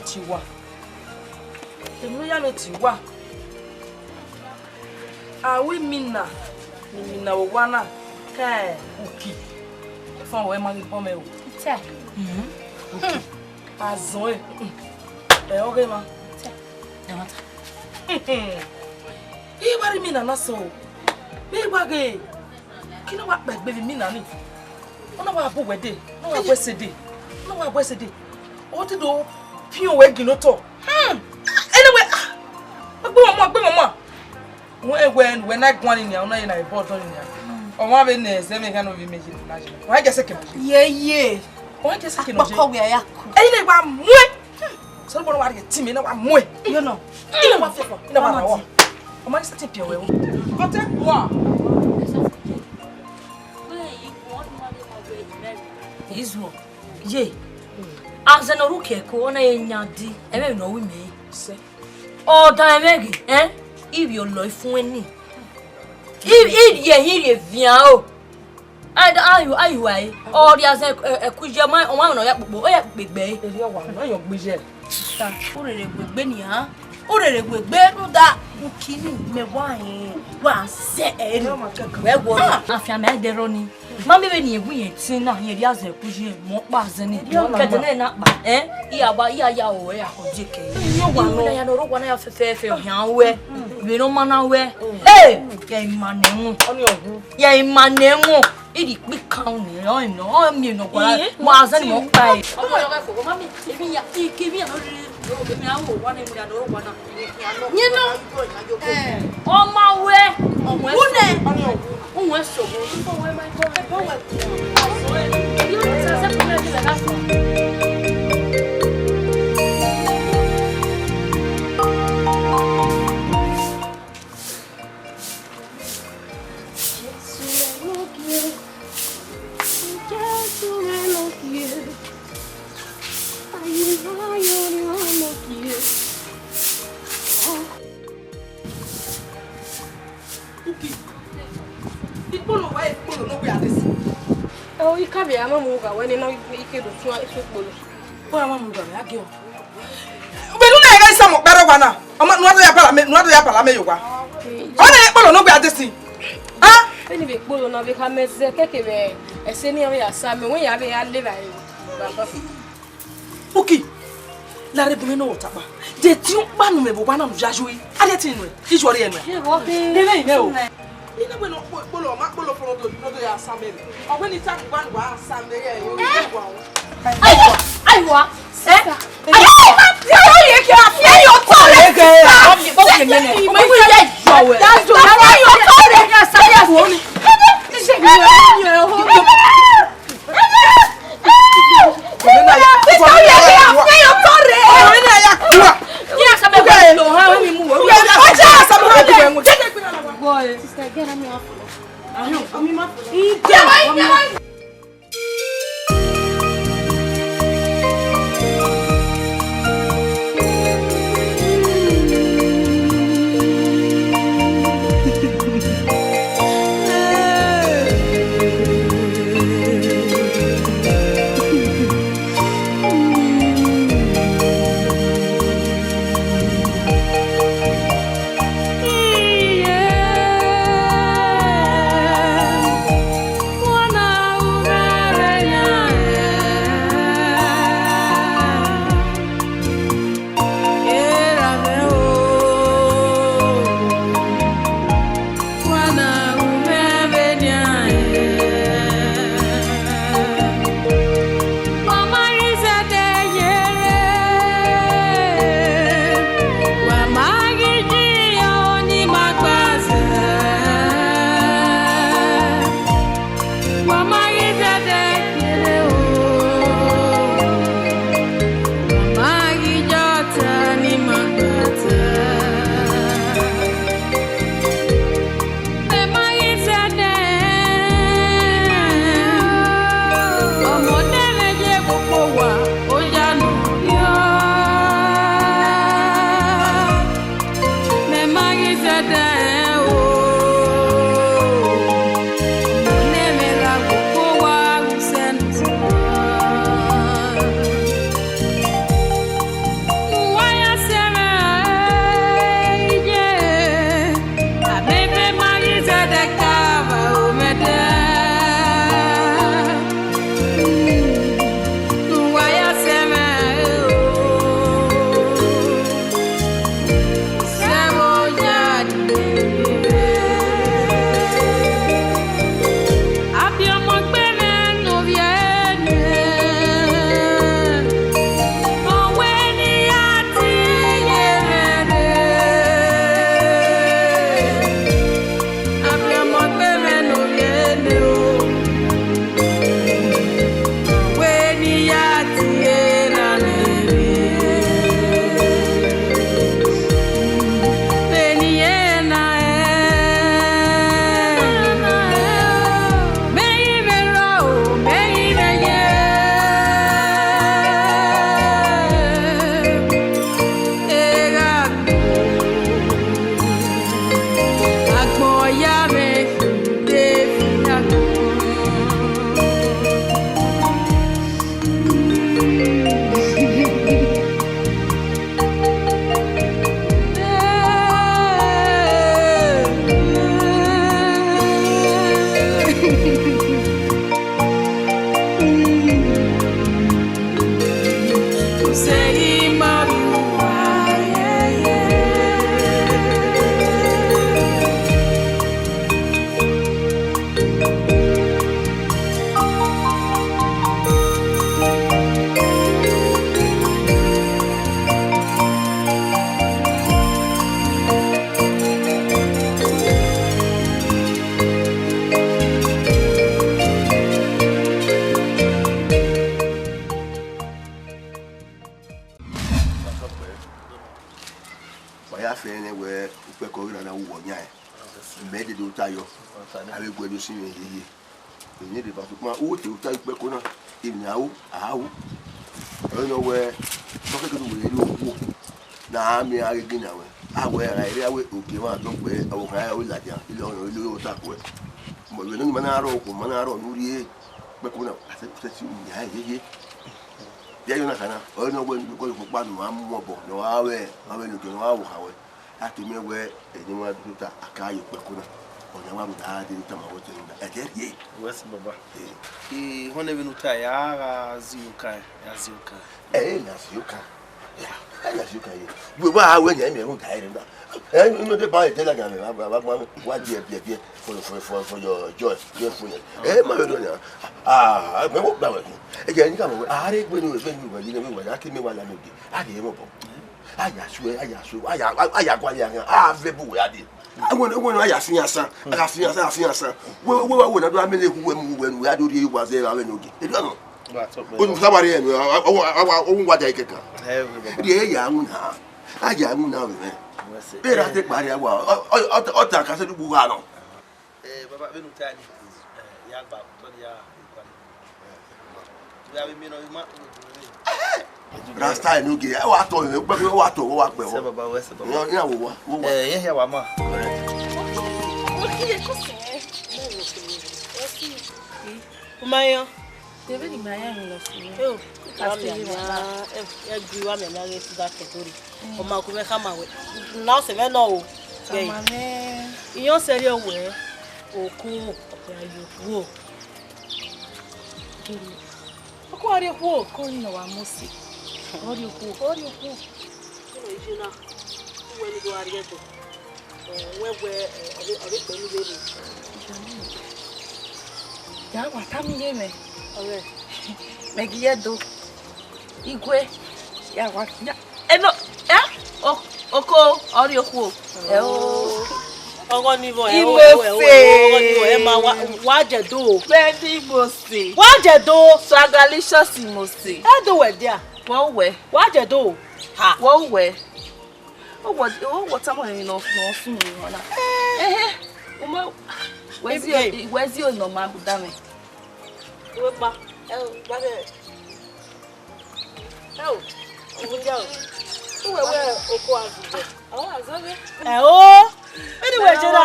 Tiwa. Temuyalo tiwa. Awi mina. Mina wana kai uki. Fon we magi pome o. Te. Azoe. Okay ma. Te. Yamata. Bari mina na so. Be gbage. Kino wa gbagbe mina ni. Ona wa bo wede. No wa gbesede. No wa gbesede. O ti do Pio we ginoto. Anyway, agbe mama. When I go in here, na na report on here. O wa be na se me kan obi meji na je. Wa je second. Ye. O je second oje. Bakọ we ya ku. Anyway, wa mwe. So bo wa get team na wa mwe. You know. Ina wa fefa. Ina wa rawo. O ma start pio we. O te wa. Izo. Ye. Azana ruke ko na enyadi eme no wi me se o da emegi ibi o lo fun eni ibi ye hiri evian o ayu ai o ri asan ekuje ma o ma no ya popo o ya gbegbe eri o wa no yo gbeje ta o rere gbegbe ni ha o rere gbegbe no da kini me wa yin wa se eri we wo afia me dero ni Mami be ni egun yen tin na yen ri azen kuje mo pa azen ni kedene na pa iya ba iya ya o ya ko jeke yo wa no ya no ro wa na ya fefe o han we we no mana we ya imanemu oni ogun ya imanemu idi pe kan ni o no mi no kwa mo azen mo pa e o mo yo ka ko mami ebi ya ki bi ya no ri mi awo wa na mi da no ro wa na ni no o ma we o mo oni ogun un eso go we my go you need to accept me as a Ikabe amamuga wene no ikedo tun isopolo. Bo amamuga ya ge o. Be nu na ga isa mo pere gwa na. Oma nu ado ya pala me yo gwa. Ona e polo no gbe adesi. Ah? Eni be polo na be ka meze keke be ese ni ya sa me won ya be ya le bayi. Baba. Oki. La re bi no tapa. De ti un pa nu me bo na nu jajoyi. Ade ti nu e. Ki jori enu e. De be ime o. Ina we no polo ma polo foro do ya sa me. Ogbeni ta gba gba sa me ye yo gba won. Aiwa. Sister, get me off. ya fene we upeko na wo nya me de do tayo ale gwe do sin yeye ni de ba so ma o te tayo upeko na imiawo awo no we so ke do we lo na mi ari gina we awe ire awe oke ma to pe awo ka o la dia ile ono ile o ta ko mo we no mana ro ko mana ro nuri upeko na ase se ya yeye ya yo na kana o no we ko ko pa no ammo bo no awe no ke no awo hawe ati me we eni wa duta akayo upeko na ona wa da de ta ma wo te nda e ke ye wes baba hone we no ta ya ziuka ya ziuka na ziuka ya ziuka ye we wa we nya me hu ta ire nda no de ba te la ga me ba wa die for your joy your fullness ma we do nya me mo ba we e je ni ka mo are gbe ni we ni we wa ya ki me wa la me bi ade mo bo aya kwa ya vebu we ade won aya fiansan we wa na do amele hu we ado ri wa ze awe no gi e do no o sabare en o wa da ikeka ri ya anu na aya anu na we be ra te pare wa o ta ka se du bu ga no baba be no tani ya gba to ya ya be mi no ma Rasta no ge wa to wa pe se baba we se baba ya wo wa ya wa ma Umayo. Deve ni maya ni lo si. Eu. Gri wa me na re ti da ketori. O ma ku me kama we. Na se me no o. Samane. Iyan seri owe. Oku ayo wo. Oku ari wo Ko ni no wa mosi. Ori oku. Ko ijina. We ni do ari eto. We abi pelu le ni. Ya wa ta mi ye me. Ore. Megiedo. Igwe. Ya wa. Eno. Oko ori oku. Ogo ni bo e ma wa je do. Bedi mosi. Wa je do. Swagalicious mosi. E do we dia. Wo we. Wa je do. Ha. Wo we. O what someone no fun mi ona. Uma wezi o no ma buda me. We pa. Ba de. O ja. We oko azu. Azabe. Anyway, Jena.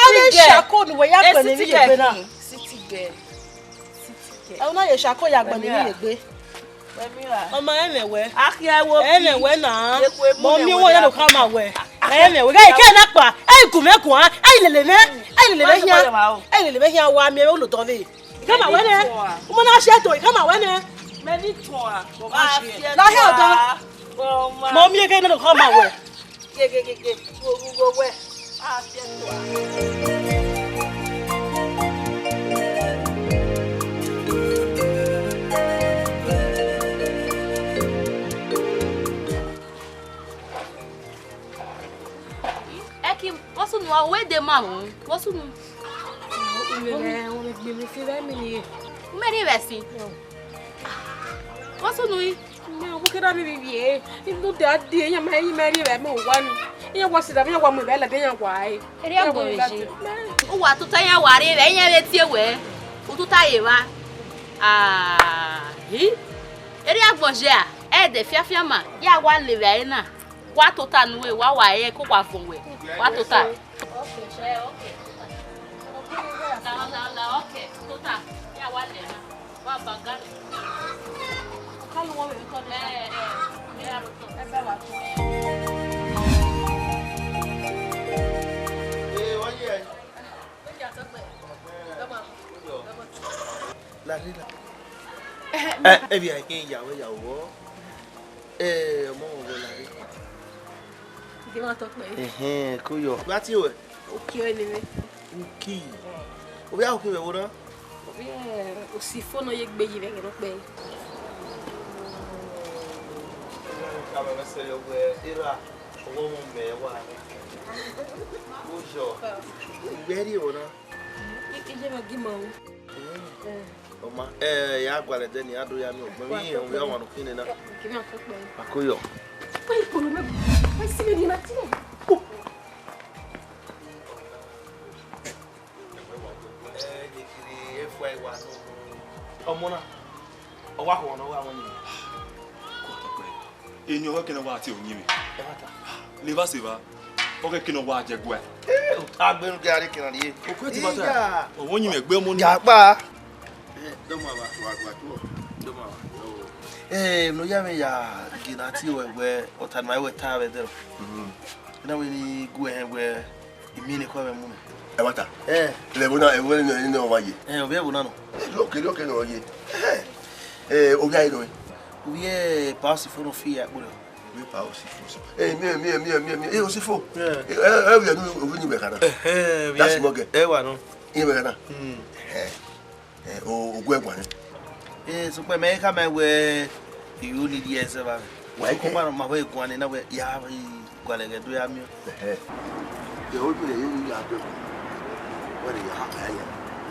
Ade shako ni we ya pe ni ye na. City girl. E na ye shako ya gbe ni ye gbe. Ọmọ emewe. Akiawo. Emewe na. Mo mi won ya lo ka ma we. Emewe ga ke na pa. Kumekun a. Lele me hian. Lele me hian wa mi o lo to ve. Ka ma we ne. Mo na se to ka ma we ne. Me ni ton a. La he odan. Mo mi ke na lo ka ma we. Ge. Go we. Se to a. What's on where the mom? What's on? Many vessy. What's on? No, look at me. If not that day, you may marry them one. You was it a one with Bella Dana why? What to tell you what any way? Who to tell you? He? Area Bosia, the Fiafama, ya one live. What to turn away? Why cook off from way? What to turn? Okay. Okay. Tota. Ya wale. Wa bagan. Kalu wo we ko le. Ya roto. Ebe wa to. Wanye. Ya to pe. Dama. La rila. Ebi ai ke ya wo. Mo wo la ri. Ki ma to pe. Kuyo. Ba ti we. Okay ni me. Uki. Obi a uki we wo na? Obi o si fono ye gbe yi be ro pe. Ka ba se yo we ira. Owo mo me wa. Ojo. Ready wo na? Ije ma gimo. Oma ya gwale de ni ado ya mi ogbo mi o ya wanu kini na. Ki ma to pe. Akoyo. Pe ipolo me. see me in a team. Omona. Owa ko no wa woni. Eni o ke na wa ti onyi mi. Leva seva. O ke kino wa je gwa. O ta gbenu ke ari kina ri. O ko ti bata. O wonyi mi egbe mo ni. Ya pa. Do ma ba wa tu. Do ma ba. No ya me ya gina ti we o ta na we ta be there. Na we ni gwe he we imi ni ko be mu. Bata. Le bona e woni ni no wa ye. O be bu na no. Look no ye. O ga ido. We e pass for no fee akbo. We pass for. Me o si fo. We no o ni be kana. That's moge. Wa no. Ni be kana. O gwe gwan. So pe me ka me we you need yes ba. Wa ko ma we gwan na we ya gwale ge do ya mi. Ye o do ye you ya do. What you have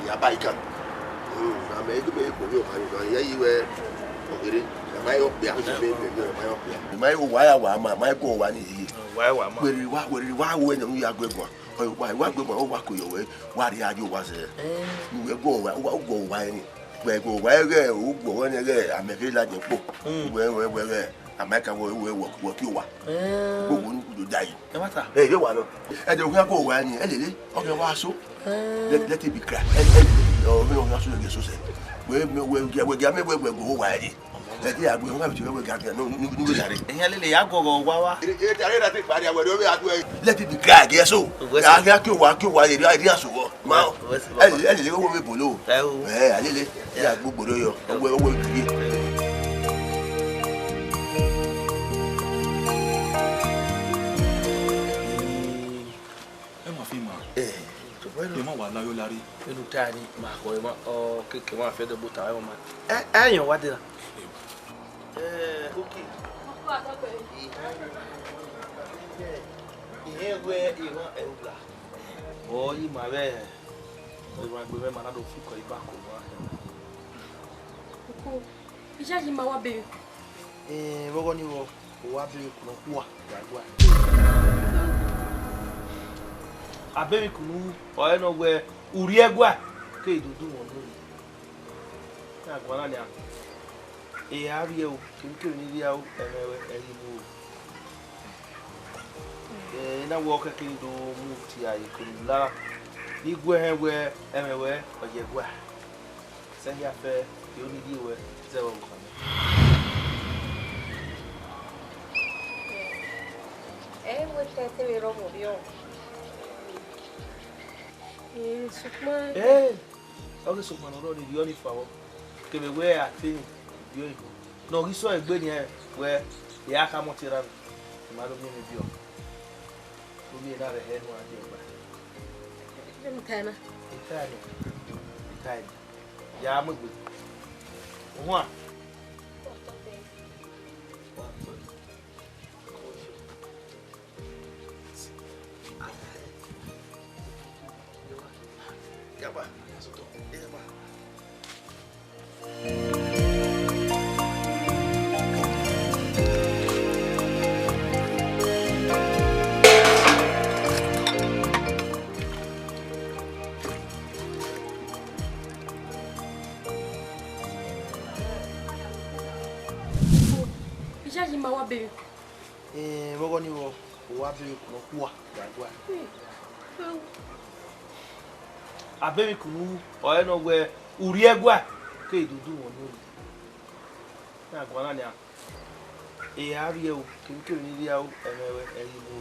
ya buy can. I make me for you. I you okay. My up there, my why go one here. Why when you are going? Why go walk your way? What you was you will go why? Where go where go again? I make it like a book. Where America will work you are. Who wouldn't die? Hey, you want to. And we go one here. Okay, why so? Let it be cracked. Oh, we don't have to get so sad. We'll get me where we go. Why? Let the agri have to get no. Let it be cracked. Yes, so I have to walk you while the idea so. Now, I will be below. I did it. Yeah, go below. Le mo wa la yo lari. Enu tani ma ko ma o keke ma fe de buta e ma. Ayan wa de la. Okay. Ihe we iwa e ugla. O yi ma be. O ma gbe me ma na do fi ko iba ko wa. Koko. Ija ji ma wa be. Wogo ni wo wa be ko no kwa gwa. Abemi kunu o eno gwe uri egwa ke idudu won lori na gwana ni a e ari o kinkiri ni ria o emewe eyibu na wo ka kiri do mu ti ayi kunu la ni gwe he we emewe oyegwa se ya fe yo ni di we ze wo ko Wo te me ro mo bio. Sukma. Okay, so man already the only power. Ke me we atin bio. No, he saw egbe ni where the aka mo tiran. Ma do mi bio. Do mi na re he no ade ba. Dem kana. Itai. Ya mo gbe. Wo a. Yaba, soto, yaba. Ija ji ma wa be. Wogo ni wo wa be ko kwa gwa. Abemi kunu o eno gwe uri egwa ke idudu won lori na gwana ni a e ari o kinkiri ni ria o emewe eyibu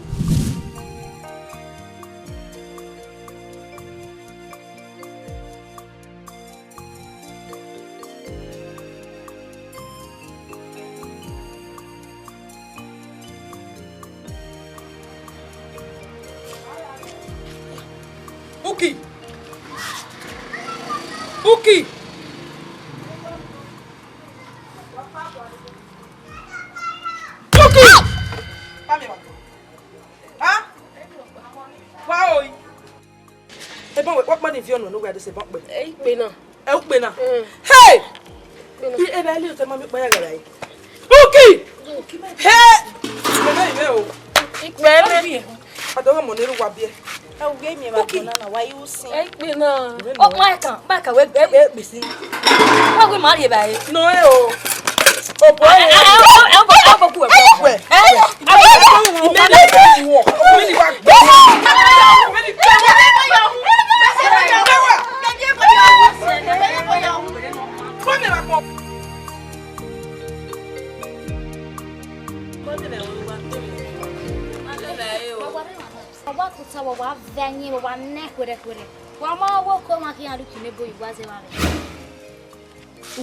Uki. Uki. Uki. Ah? Wow. E bon what man if you no where dey say bon pe. E pe na. E u pe na. Hey! E ba ile o te ma mi pa ya gara yi. Uki. Hey! Me na ime o. Baby. I don't want to go here. Oh, give me my banana. Why you sing? Oh, Mike, we're busy. How we marry by? No, oh boy,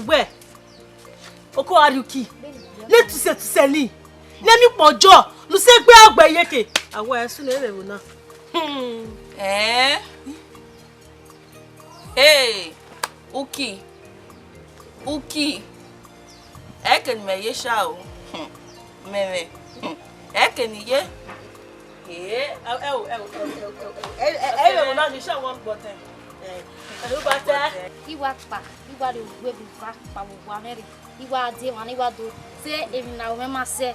Where? Oko Aruki. Let to say ni. Let me pojo. Lu se gbe agbe yeke. Awo esu na ere wo na. Hey, Uki. Eken me ye sha o. Meme. Eken ye. Wo na ni sha one button. Iwa de we bi fa pa wo wa meri. Iwa de wan iwa do. Se emi na o me ma se.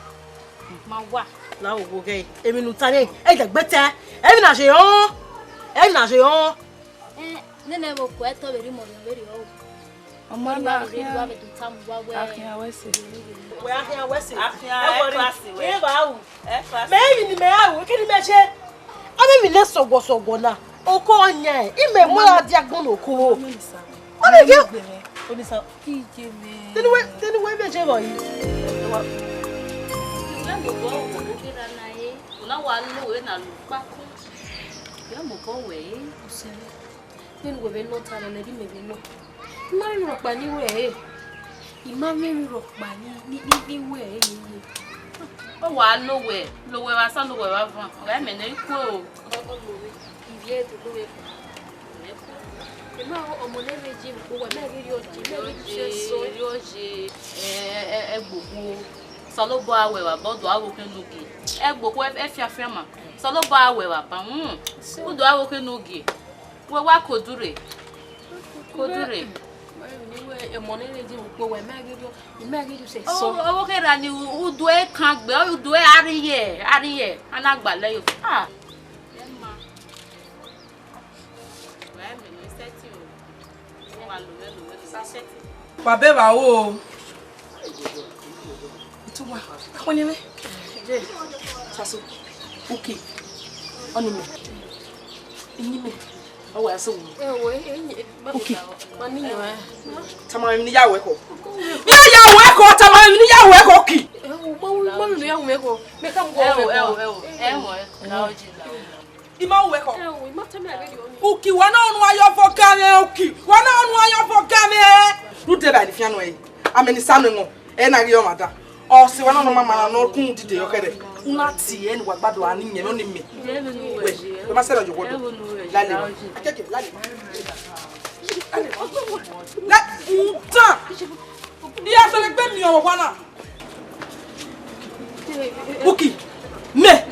Ma wa. La o go ge. Emi nu tani. E de gbete. Emi na se yon. Nene mo ko eto beri mo beri o. Omo na wa be do tam wa we. Akia wese. We akia wese. Akia class we. E ba wu. Class. Me yi ni me awu. Kini me se. Ami mi le sogbo na. Oko onya e. Ime mo adi agbon oko. Oni ge. Oni sa. Kije me. Tini we be je boyi. Nga mo go o kira na e. Una wa lo we na lu pa ko. Ya mo go we. Osere. Nínú we no ta na bi me be no. Mari ro pa ni we. Imami ro pa ni we ye. O wa lo we wa san lo we wa van. O me na iku o. Ivie to lo we. Ema o mo le reji mo we me ri oji me ri se so. Egboku salobo awe wa bodo awoke nugi. Egboku e fiafia ma. Salobo awe wa pa. Bodo awoke nugi. We wa kodure. Owo ke ra ni udo e kan gbe udo e ariye anagbale yo. Emma. We me no setting o. Wa lo setting. Babe wa o. Itu wa. Akoni me. Je. Saso. Okay. Oni me. Ini me. Oh, I saw. Okay. Tamam ni ya we ko. Ya we ko tamam ni ya we ko ki. Mami ni ya we ko. Me kam go. Na oji la. Ima we ko. Ima tame agedi oni. Uki wana onu ayo for game uki. Wana onu ayo for game. Ru de ba ni fiano e. Ameni sanu ngo. E na ri o mada. O si wana no mama na no kun dide yo kede. Una ti e ni wa gbado ani yen no ni me. We ma se lo jogo do. Lale. Akeke lale. La uta. Dia so le gbe mi o wana. Uki. Me.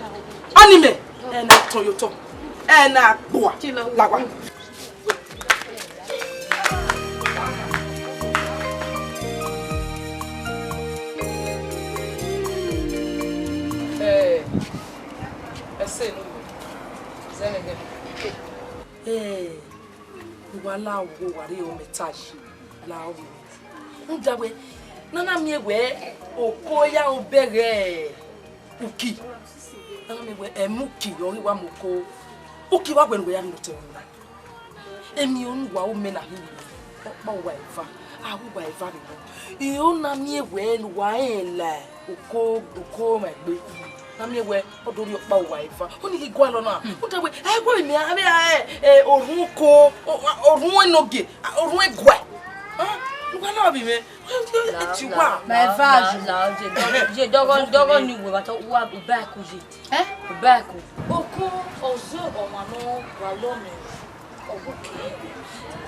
Anime. E na ton yo to. E na gboa. Lagwa. Ese no. Zenege. Wala wo wari o metashi la o. Ndawe. Nana mi ewe okoya obere. Uki. Nana mi ewe emuki yori wa moko. Uki wa gwenwe ya ndote ona. Emi onu wa o mena hi. Opa wa eva. Awu wa eva bi. Iyo na mi ewe nu wa ele. Oko megbe. Na mi ewe odori opa wa eva. Oni ki gwa lo na. Ndawe gwa mi orun ko orun enoge orun egwa. Ngwa na bi me. Tiwa. My vage la je dogo ni we bato wa ba ko je. Ba ko. Oko ozo omano wa lo me.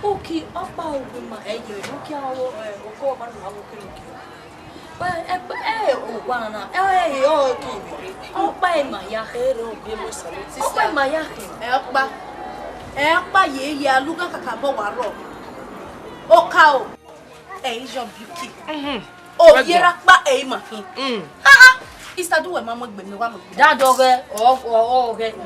Oki opa ogun ma eje oki awo oko ma na awo kiri. O guana. Opa e maya. Opa e maya. Ekpa ye aluga kakabo wa ro. Oka o. E ijo buki. O yera pa e ma hin. Istadu we mama gbe mi wa mo. Dad oge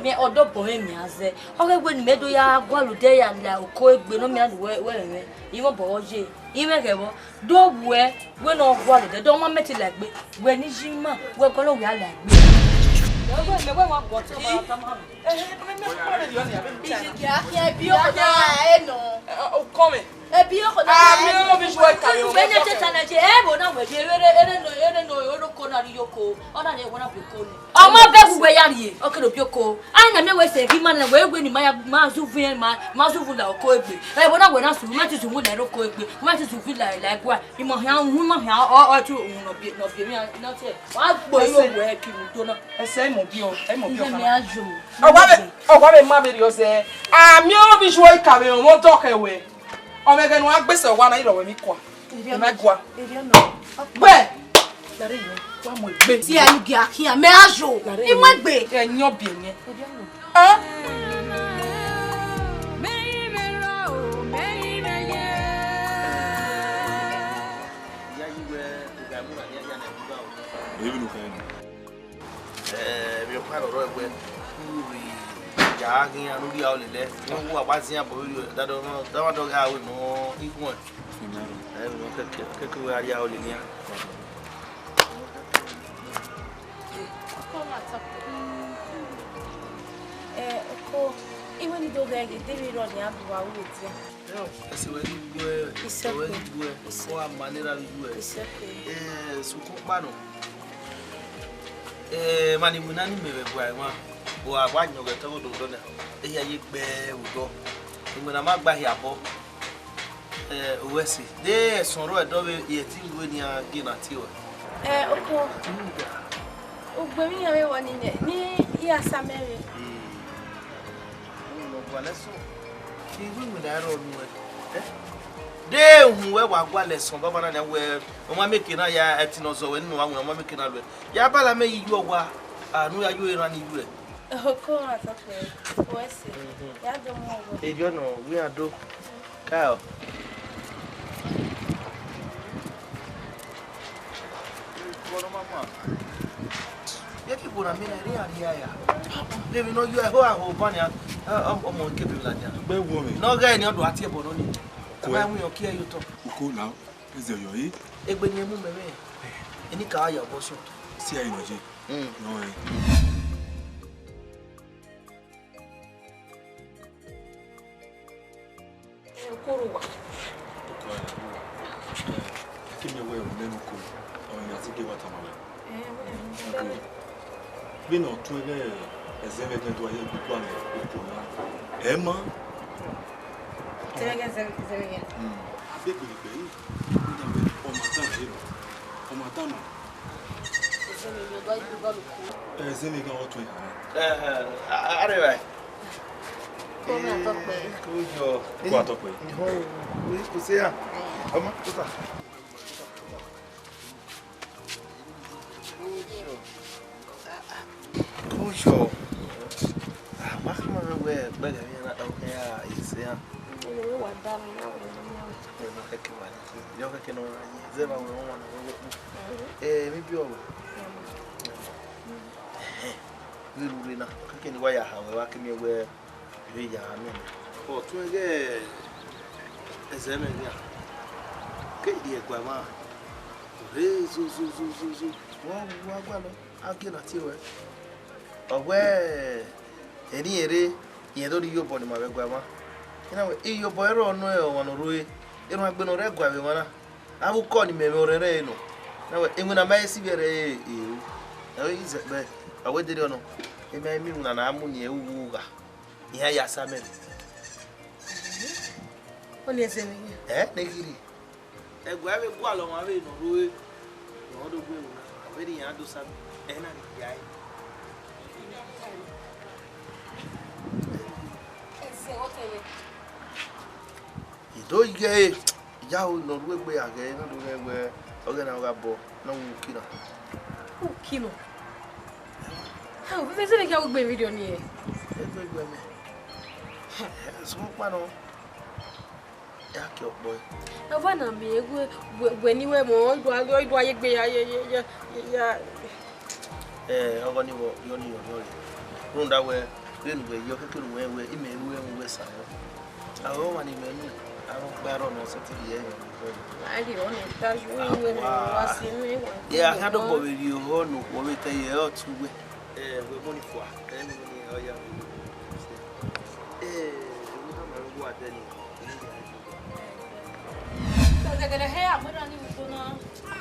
me odo bo mi aze. Oge gbe ni medo ya gwalu de ya la oko egbe no mi adu we re. Iwo bo oje. Iwe gebo do we no gwalu de do mo meti la gbe. We ni jima we ko lo we ala gbe. Me we wa go to ba ta ma. Come. Ebi o ko na mi so e ka yo. We ne te tana je e bo na we bi ere no oro ko na ri yoko. Ona ne wona bi ko ni. Omo be gu we yari e. O ke do bi oko. Ai na me we se ki man na we gbe ni ma zu la oko egbe. E bo na we na su ma ti su mu la oko egbe. Ma ti su fi la gwa. I mo o tu no bi mi na te. Wa gbo yo we ki mu to na. Ese mo bi o Me ajo. Ogwa be ma be ri o se. Ami o bi so e ka we mo to ke we. Omega no agbese wa na iro we mi kwa. E ma gwa. Gbe. Dari yo, wa mo gbe. Ti anu gi akia me ajo. I mo gbe. E nyo bi yen. Ah. Baby no can. Mi pa ro egbe. Ya gin anu ri a o le le. Won wa pa sin abo ri dado no. Da do ga we no ikun. No ke we ari a o le ni. Oko iwe ni do ga ge debi ro ni abu wa wo ti. Ese we ni gwe. Ese we ni gwe. O a manera bi gwe. Su ko pa no. Mani munani mewe gwa wa. O agba nyoge to do na. Ya ye gbe udo. Ngona ma gba hi abo. Owesi. De sonro edo be ye ti we ni agi na ti o. Oko. Ogbe mi yawe woni ni ya samere. No gwa leso. Ti wi mi da ro nu e. De hu we wa gwa leso baba na we o ma meki na ya etinozo we nu wa o ma meki na lo. Ya bala me yi yo wa anu ya yo era ni yu e. Oko atape. Owesi. Ya do mo go. Ejo no we ado. Kyle. Yaki bona mi na ri ari aya. Lebi no you ho aho banya omo nke bi la dia. Be wo mi. No ga ni odo ati ebo no ni. Ba mu yo ki ayo to. Uko la. Is there your Egbe ni emu meme. Eni ka aya bo so. See I know je. No way. Koruwa. Give me away with them ko. O ya ti ge wa ta ma we. Bí náà tún ẹgbẹ́ ẹ̀sẹ̀ mẹ́gbẹ́ tó ayé gbogbo àmì òkú náà ẹ̀ mọ́. Zẹ́gẹ́. Abẹ́gbẹ̀rẹ̀gbẹ̀ yìí ó dàbẹ̀ ọmọ àtàmà yìí lọ ọmọ àtàmà. Ẹ̀sẹ̀ mi gan ọtún ẹ̀. Arẹwà. Kome atọ́pẹ́. Kó àtọ́pẹ́. Kò sí à. Ọmọ tó tà. Sure. Mahma we bega na dauke ya isia. Wewe wa damu na wewe. No keke wani. Yo keke no rani. Zeba we wana we. Mi bi owo. Wiru na keke ni waya ha we wa kemi we ya mi. O tun ege ezeme ya. Ke di egba ma. Re zo. Wa gba lo. Agi na ti we. Owe eri ere yen do yo bo ni ma be gwa ma ina we iyo bo ero no e won ruwe ero agbe no re gwa be mana awu ko ni me orere no na we enwe na ma esi bere na we ize be awe diri ono e ma mi na amu ni ewu ga iya ya samen O le se mi. negiri e gwa be gwa lo ma be no ruwe no do gwe na we ri yan do samen na ni ya Ido ige ya o no ruwe gbe age na do egbe oge na ga bo na wu kina. Kilo. Ha, o fe se me ka o gbe video ni e. Egbe me. So pa no. Ya ki opo. Na va na mi egwe gbe ni we mo do aye gbe ya ogoni wo yoni yoni runda we renu we yo kekuru we imelu we sa awo wani menu awo gbaro no se ti ye ali on taju we wasinu ya hado bo we ri o no wo we te ye o tu we we money for ni o ya we ha ma ru wa de ni Gẹ́gẹ́ he amara ni mo na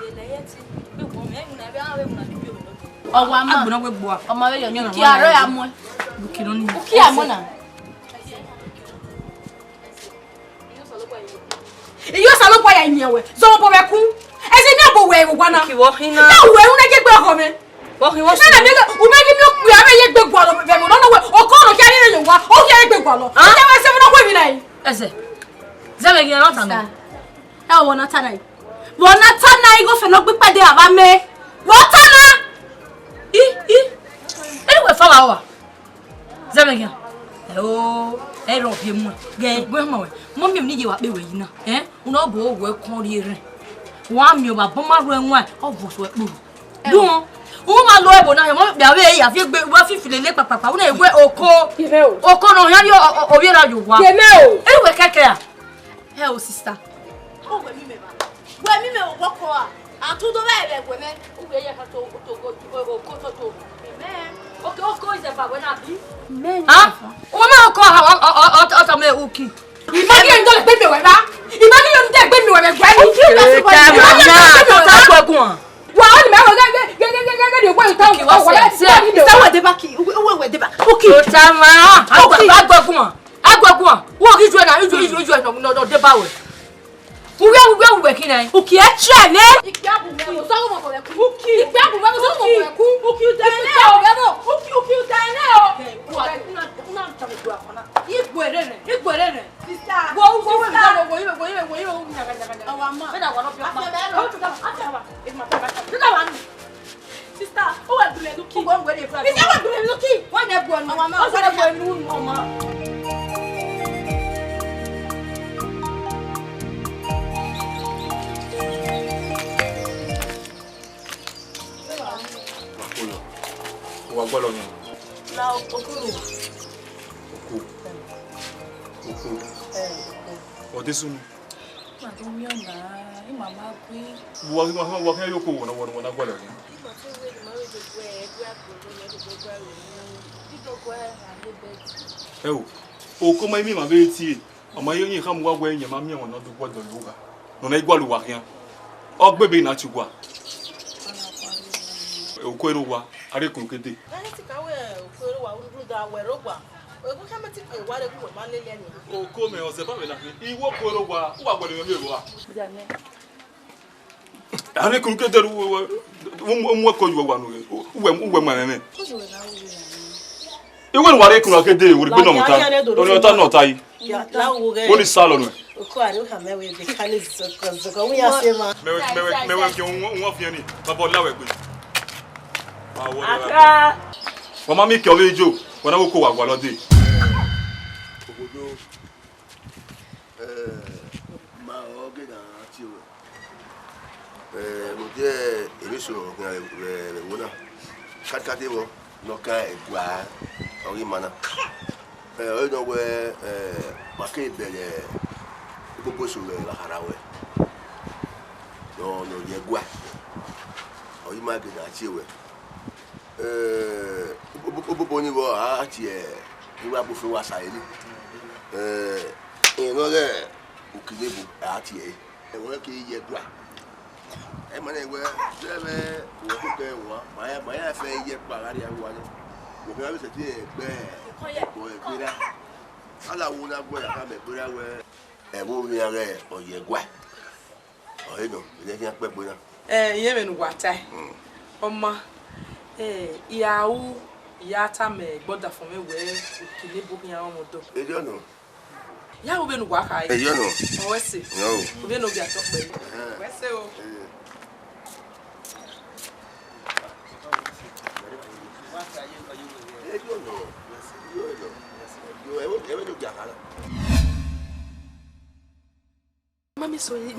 ye na yeti be wo me na be awe mo na bi o ọwọ́ àmọ́ agbona we bo ọmọ rẹ̀ yọ̀nyọ̀nà kí aro ya mo bukiro ni kí amona iyo salo po ya nyewe zo mo be ku e se na bo we wo na kiwo hina na we una je gbe ọkọ mi bo ki wo na na me o me gi mi o ku ya me ye gbe gbo lo be mo no we o ko no ki ayere yo wa o ki ye gbe gbo lo o je we se mo no ko mi nai ese zeme gi na tan e wo na tanai go fe no gbe pade aba me wo tana anyway fala wa zeme gi o e ro bi mu ge gbe mo we mo mi ni je wa pe we yi na una bo wo kon ri ere wa mi o ba bo ma ro enwa o bo so epo dun o ma lo ebo na mo bi awe ya fi gbe wa fi filele papapa una egwe oko no yan yo obi ra ju wa anyway keke a o sister o we mi me wo ko a atudo be we me o we ye ka to ko to okay is about when I be men o ma ko ha o me uki imagine you don't gbe mi we ba imagine you don't gbe mi we gbe ni wa o ni me wo ge de wo ta o wa se wa de ba ki we de ba okay o ta ma agbogun wo ki ju na ju no de ba we uwe kina uki e tre ne ikpe abu me so mo ko ku uki ikpe abu me so mo ko ku uki da ne o be no uki da ne o una ta me dua kona igwere ne sister wo we nya ga awa ma be da wa no bi ma o tu da afa e ma ta ba tu da wa ni sister o wa dule luki wo ngwe de fra sister wa dule luki wa na bu no awa ma o so na bu nu no ma wa gbọ́dọ̀ ni la okuru oku odesunu ma do mi ona e mama gbe wa kan yoko wona gbọ́dọ̀ ni o ko mai mi ma be ti o ma yo yin ka mu wa gwa yin ma mi won no do gbọ́dọ̀ luga no na igwa lu wa yan o gbebe na chugwa o ko ero wa are kun kede o ko me o se ba me na iwo ko ero wa wa gbọ́dọ̀ me wa are kun kede wo ko ju wa no uwe ma ne iwe ni ware kun kede wo gbe no muta o ta no ta yi wo ni salo no ko ari o ka me we de kale zoko we ya se ma me ki won fi ni babo lawe gbe aka mama mi ki o lejo wona wo ko wa gwa lode obodo ma o ge na ti o mo je emiso wona katkate wo no ka egwa ori mana o no we ma ke bele gbogbo so le la harawe no ye gwa ori ma ge na ti o obobo ni wo a ti ni wa bo fe wa sa ile no le ukilebu a ti e won ke ye gwa e mo na we lebe wo ko ke wo ma ya fe ye pa lari awo ni mo be se ti egbe ko egbera ala wo na gbo ya ka me gbera we e mo mi are o ye gwa o e no ile ki an pe gbona iye me nu wata oma ìyàwó ìyá ta me gbọ́dọ̀ fún me we kile bo yan mo do e jo no ìyàwó be nu wa kai e jo no o we se no o be no bi ato pe we se o e jo no yo e no gakala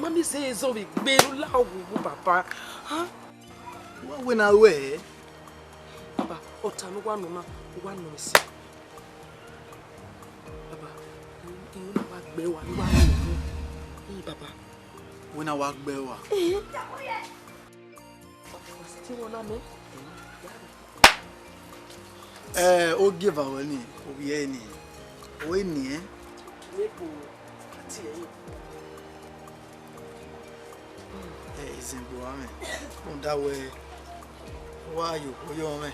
mami say zo be gberu lawo papa wa we na we otanu wa no si baba you na wa gbe wa ni wa no baba we na wa gbe wa ti wona me o give our ni o ye ni o ni nepo ati izimbo ame unda we wa yo me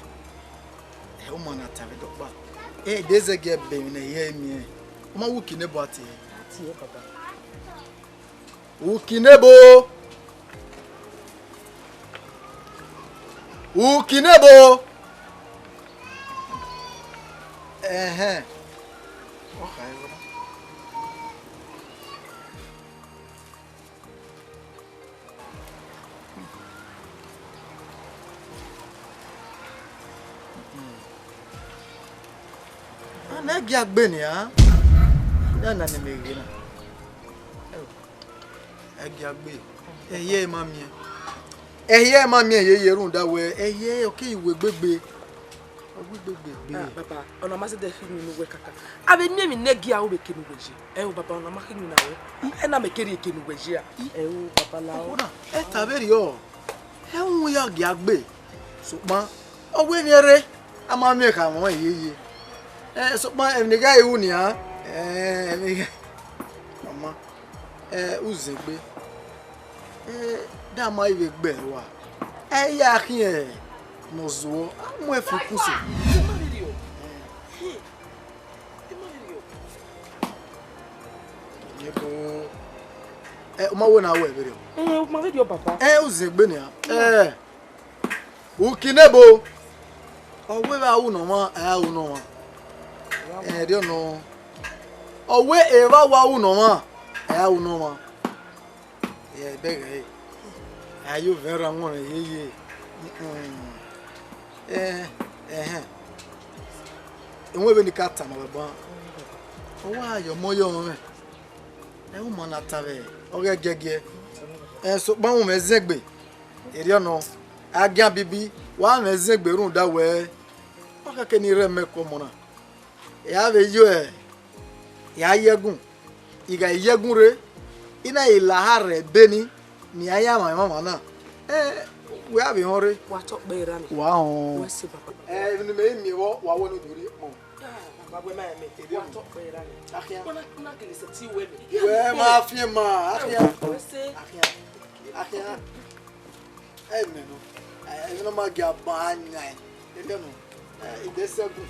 o mo na tabe do pa deze ge be mi na ye mi o ma wuki ne bo ati baba Ukinebo okay ana gi agbe ni ha na na me gi na agi agbe eye mami ye run da we eye o ki iwe gbegbe baba ona ma se de fi mi we kaka ave mi negi a o be kenu weji o baba ona ma kenu na we na me keri kenu weji a o baba la o taberi o un ya gi agbe sugbon o we mi ere a ma mi ka won yeye sugbon em ni ga iwu ni ha mama uzegbe da ma iwe gbe wa ya kin nozo mo e fukusi yebo o ma wo na wo ebere o ma video papa uzegbe ni ha ukinebo owe ba wu no ma wu no ma dio no owe e ba wa wu no ma wu no ma bege ayo vera ngona yeye enwe be ni kata ma baba owa ayo moyo me o mo na tabe oge gege so gba won mezegbe eri ono agia bibi wa mezegbe run da we o ka ke ni re me ko mo na ya be yo ya yegun iga yegun re ina ilahare Benin ni aya mama na we have hore wa to be ra mi wa ho we se papa ni me mi wo wa wo no dori mo baba we ma me wa to be ra mi akia kuna kele se ti we we ma fi ma akia we se akia me no no ma ga ba nyan de no ide segu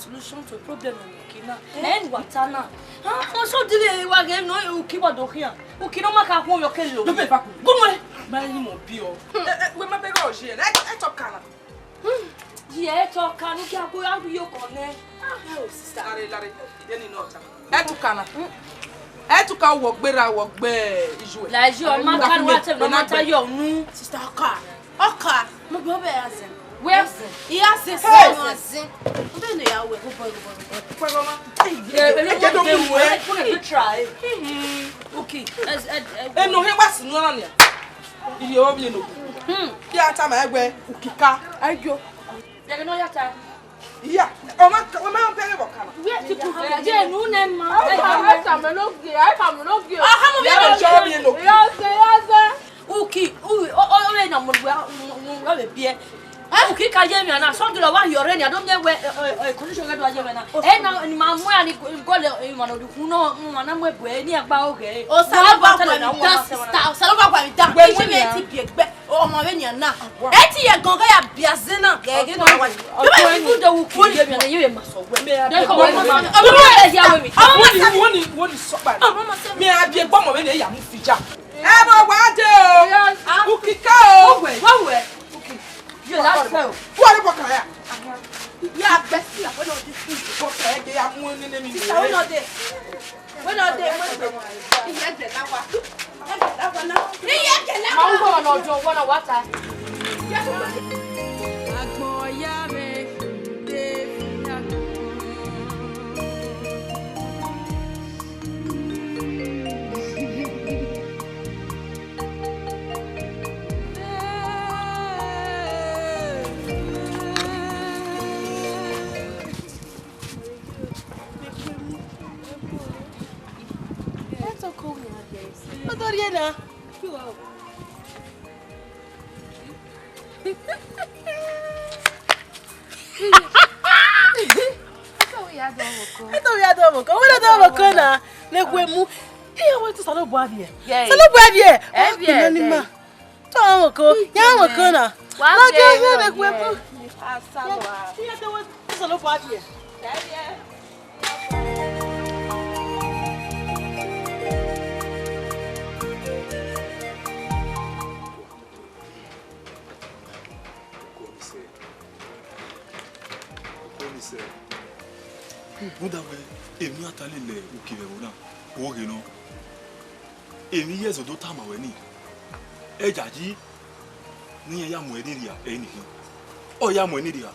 solution to a problem ukina and watana so delay wa game no ukiba dokia ukino maka ho yo kelo do be gunwe ba ni mo bi o we ma be go je na e to kana Yeah, talk can you go out with your corner? Oh, sister, Larry, you know that. Etuka work better work better. Like your man can watch no matter your new Sister Oka. Mo gbo be azen. where He has this azen. Obe no ya we go boy. try. Okay. No he was no na ya. Iye obi no. Ya ta ma egbe ukika. Ayo. You know your time. Yeah. O ma pere bokana. Where people have there no name man. I come no give. Ah, mo be job you no. Yes. Okay. Oh, na mo we be. Okay, ka je mi ana so do wa yore ni adom ye we condition ga do je na. Na ni ma mo ani go le ma no du no na mo bu ni agba oge. O sa ba kwa mi da sister. Sa ba kwa mi da. We me ti bi egbe. O mo be ni na. E ti ye gonga ya biaze na. Ge no wa. You be people that will kill you and you must we. Then come on, mama. Woni so bad. Me a bi egbo mo be le ya mu fija. E bo wa de o. Ukika o. Where? You last fell. What about ya? Ya best la when all this thing. Ko se ge ya mu ni mi. When all day. Iya de la wa. Iya de la wa. Ma go on ojo wanna water. Agbon ya me de Adoriana. Então, viado, amor. Como é que eu vou na? Leguemu. E eu vou te salar boa via. Salar boa via. É via. Anima. Toma, co. Ya, macana. Lá que eu leguemu. Ah, salva. E eu vou te salar boa via. É via. Buda we emi atale le okire wona o re no emi yezo do tama we ni e jaji ni ya mo eni ria eni o ya mo eni ria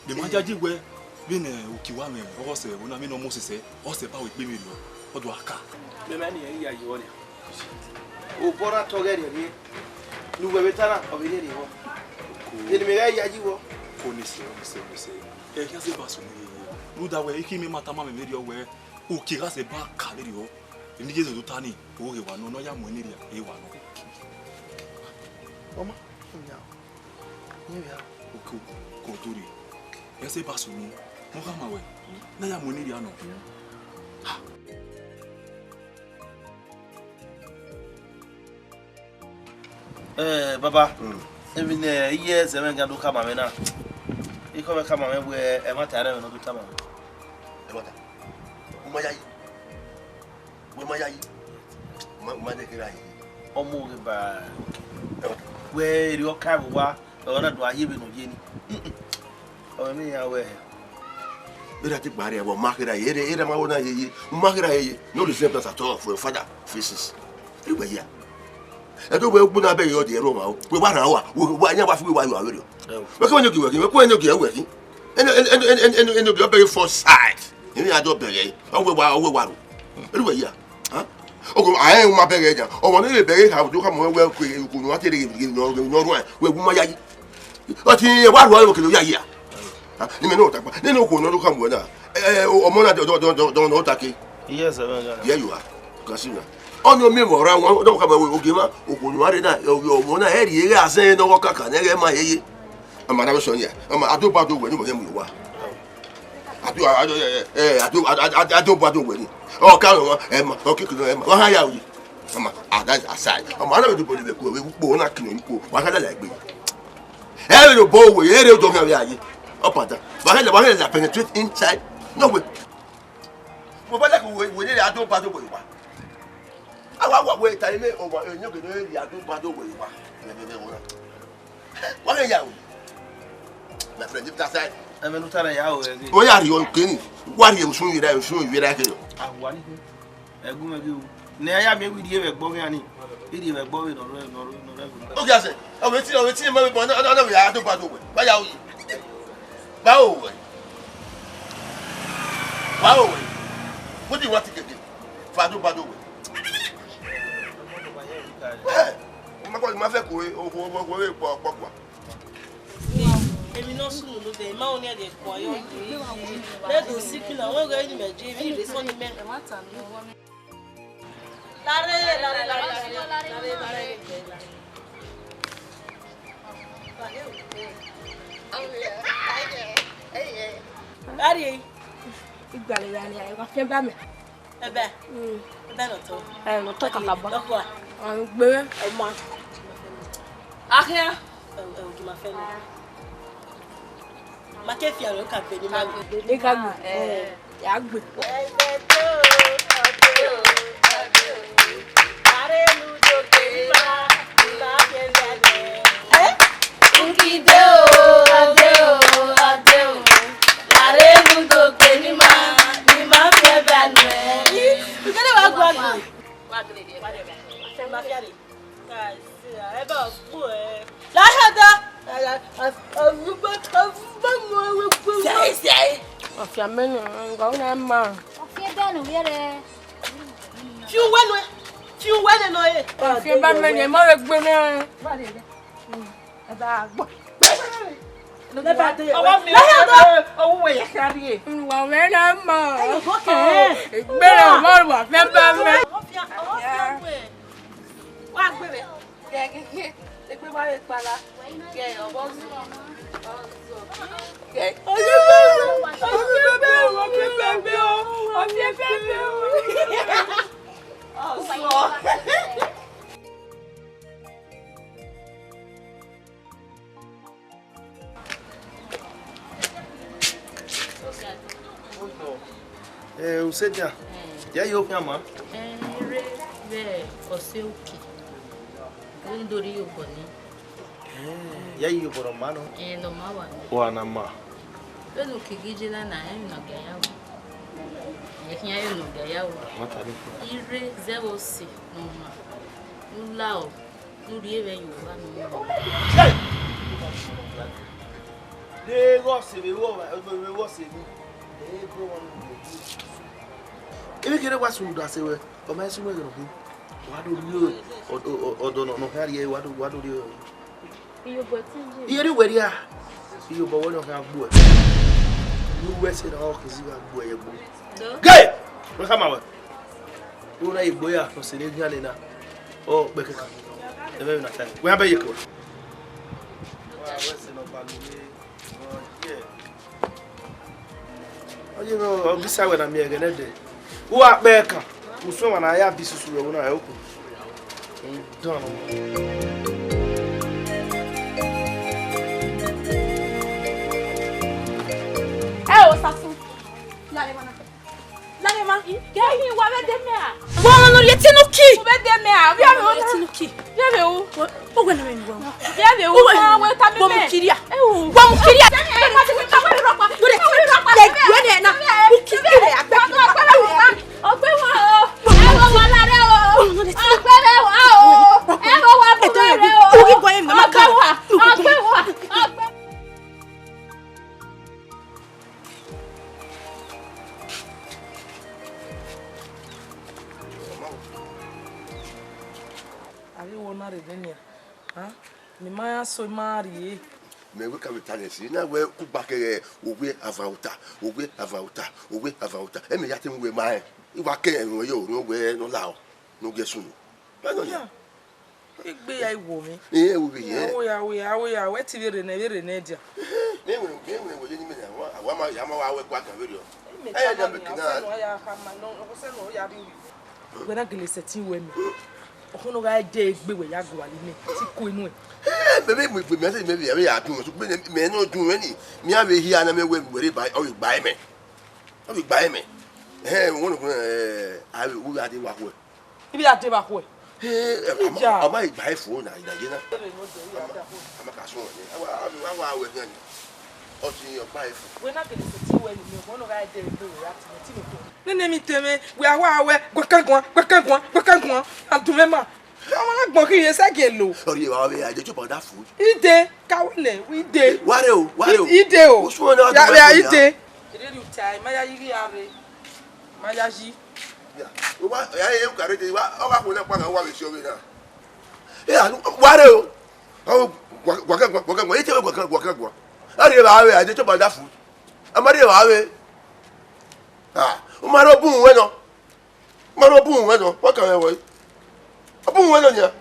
be ma jaji we bi ne okiwa me o se wona mi no mo sese o se ba we pe mi ro o do aka Me mani ya yi woni. O bora togere ni. Nu we betana o bi ni wo. Ni me ya ji wo. Ko ni se e ya se ba so ni Buda we iki mi mata ma me ri o we okira se ba ka ri o emi jesu do tani o re wa no ya mo ni ria e wa no Mama, ni ya. ko tori e se ba so ni mo ka ma we na ya mo ni ria no Baba. Even years e menga do kama me na. Iko me kama me we e mata re no do kama. E mata. Uma yayi. We ma yayi. Ma de kira yi. Omo ge ba. We ri o ka wa o na do aye be no je ni. O me ya we. Ira ti gbare abo makira yere ira ma wona yeyi. Makira yeyi. No the same place at all for your father faces. Iwe ya. E do we gbu na be yo de ro ma o. We wa ran wa. We anya wa fi we wa yo awere. We ko nyogi we ko nyogi e we fi. Eno be very first side. Ni ado bere. O we wa ro. Iwe ya. Ha? Ogo aye ma bere ja. O mo ni bere ka do ka mo we ku no ate de no ro we gu ma yayi. O ti wa ro ke lo yayi a. Ha? Ni me no ta pa. Ni no ko no do ka mo na. O mo na do ta ke. Yes, menga. Here you are. Kasina. Onyo mi mo ra won do ka ma we oge ma okunu are na o mo na eri ere asen no kaka na ere ma yeye ama na so nya ama ado ba do we ni mo mu wa ado ba do we ni o ka ro e ma o kikunu e ma wa ha ya wi ama ada aside ama na do bo le ko we po na kinu ko wa ka la gbe e do bo we ere do ga ya yi o pada wa ha la penetrate inside no we mo ba la ko we ni ado ba do we wa awa we time o wa enyo ke no ri adu ba do we wa wa ke ya o my friend, if that's right. I'm not telling you. Oh, yeah, you're kidding. What are you soon? You're soon. You're like it. I want you. I go with you. Now, I may be here at Bogiani. It is a boy or Okay, I said, I will see my boy. Another way. I don't bother with. Why are you? Bow. Wow. What do you want to get? Fado bado. My God, my friend, we pop. Èmi náà sùn ló dé má ò ní ẹ̀dẹ̀ kọ́ ayọ́ yìí lẹ́dùn sí kí náà wọ́n gẹ́ ẹ̀yìn mẹ́jọ èmi ìrè sọ́ni mẹ́. Láre ìgbàlẹ̀ àlẹ́ àyẹ̀wò afẹ́ bá mi. ẹbẹ̀ nà tó. Lọ tọ́ kàkà bọ́. Lọ́kọ̀ à. Gbé ọmọ. Ahẹ́ ẹ̀wù kì máa fẹ́ mi. Make fi aro ka pe ni ma gbe. Ní ká gbé. Yà gbé. Are nu do ke ba ke le. Ukide o, ade o. Are nu do ke ni ma fe ba nu e. Ukide wa gwa gbe. Wa gbe de. Ma fi are. Ka si e ba fu e. La hada. Sei. Afia menu ngona ma. Afia dano yere. Fi wenu no e. Afia ba menu mo re gbe na. E ba gbo. Le ba de. Owo we ya kari e. Wa we na ma. Okay. Gbe re mo wa fe ba me. Afia we. Wa gbe be. Gege. Epe ba le pala. Ge obo zu. Ge. Você já. E aí, minha mãe? Você o que? Eu adorei o boné. E aí, o boromano? No mawa. O anama. Eu não quis lá na eu não ganhava. Eu não ganhava. Mata ali. Ire zero se no ma. No lao. No rie vem o lá no. Negócio, meu negócio. Ele queria quase um doce, ué. Começa um negócio. Odo no hari wadu iyo botinje iyo weri a iyo bo wono ka gbo you wese na o kizi ga gbo ye gbo gay we kama we o na igbo ya so se le gale na o pe keka e be na time we abaye ko wa wese no balule o ye oye no obisa we na mi ege ne de wo ape ka muso wa na ya bisusu we na e oku done. Safu. Lálema. Quem o ave de mea? Bom, não ia ter no que? O ave de mea. Via meu. Ia ter no que? Via meu. O que não é igual? Via meu. O tá me. Vamos queria. Eu. Vamos queria. Ni maya so mari me we ka vitalesi na we ku bakere owe avauta e me yatem we mai iwa ke enwo yo no we no lao no gesunu ba no ya igbe ya iwo mi wo be ye wo ya we ti vere na dia me we ni me na wa ma ya ma wa we kwa ka vere o ya da be kina ya ha ma no ko se no ya bi we na gele setin we mi okono ga je igbe we ya gwa li mi ti ko inu e bebe me say maybe ya dun so me no dun we ni mi a be hia na me we ba o gba me won no a we ade wa ko ibi ade ba ko ama igba e fo na ida je na ama ka so ni wa we gan ọtí ọ̀pá ẹ̀fọ́. We're not going to see when you want to ride there. Nene mi teme, we are wa gwakagwa. Antumema. Àwọn agbon ki yesa gelo. Ori wa we aje chop that food. Ide, kawule, we ide. Ware o. Ide o. Oṣù na ya ide. Ide you time, maya yiri are. Maya ji. Ya. O wa ya ye ukare de wa o wa ko na pa kan wa we si o we na. Ware o. O gwakagwa, ite gwakagwa. Ari ba we aje chop that food. Amari ba we. Ah, o ma ro bun we no. Ma ro bun we no. What kan we wo? Abun we no nya.